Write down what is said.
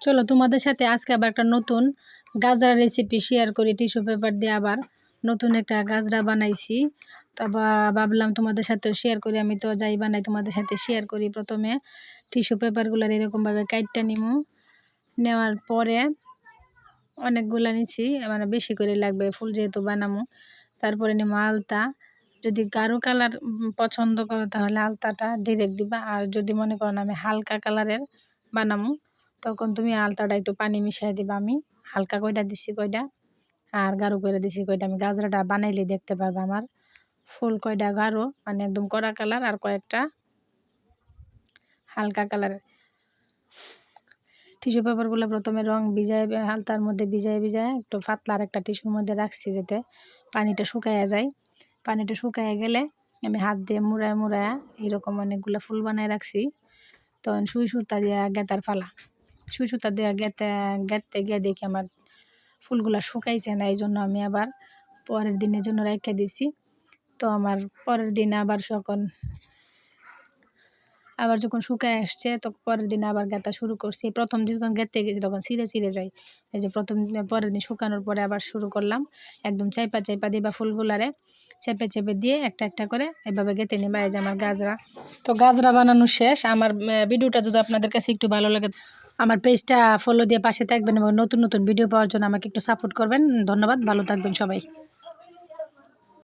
চলো তোমাদের সাথে আজকে আবার একটা নতুন গাজরা রেসিপি শেয়ার করি। টিস্যু পেপার দিয়ে আবার নতুন একটা গাজরা বানাইছি। তারপর ভাবলাম তোমাদের সাথেও শেয়ার করি। আমি তো যাই বানাই তোমাদের সাথে শেয়ার করি। প্রথমে টিস্যু পেপারগুলো এরকমভাবে কাটটা নিমু, নেওয়ার পরে অনেকগুলো নিছি, মানে বেশি করে লাগবে ফুল যেহেতু বানামু। তারপরে নিমু আলতা। যদি গাঢ় কালার পছন্দ করো তাহলে আলতাটা ডিরেক্ট দিবা, আর যদি মনে করো না আমি হালকা কালারের বানামু তখন তুমি আলতাটা একটু পানি মিশিয়ে দিবা। আমি হালকা কয়টা দিছি কয়টা আর গাঢ় করে দিছি কয়টা। আমি গাজরাটা বানাইলে দেখতে পারবা আমার ফুল কয়টা গাঢ় মানে একদম কড়া কালার আর কয়েকটা হালকা কালারের। টিস্যু পেপারগুলো প্রথমে রং ভিজায় হালতার মধ্যে ভিজায় একটু পাতলা আর একটা টিস্যুর মধ্যে রাখছি যাতে পানিটা শুকায়া যায়। পানিটা শুকায় গেলে আমি হাত দিয়ে মুড়ায় এরকম অনেকগুলো ফুল বানায় রাখছি। তখন সুই সুতা দিয়ে গেতার ফালা, সুই সুতা দিয়ে গেতে গিয়ে দেখি আমার ফুলগুলা শুকাইছে না, এই জন্য আমি আবার পরের দিনের জন্য রেখে দিছি। তো আমার পরের দিন আবার যখন শুকায় আসছে তো পরের দিন আবার গেতা শুরু করছি। প্রথম দিন যখন গেতে গেছি তখন ছিঁড়ে যায়। এই যে পরের দিন শুকানোর পরে আবার শুরু করলাম। একদম চাইপা দিবা ফুলগুলারে, চেপে দিয়ে একটা একটা করে এভাবে গেতে নিবা। এই যে আমার গাজরা, তো গাজরা বানানো শেষ। আমার ভিডিওটা যদি আপনাদের কাছে একটু ভালো লাগে আমার পেজটা ফলো দিয়ে পাশে থাকবেন এবং নতুন ভিডিও পাওয়ার জন্য আমাকে একটু সাপোর্ট করবেন। ধন্যবাদ, ভালো থাকবেন সবাই।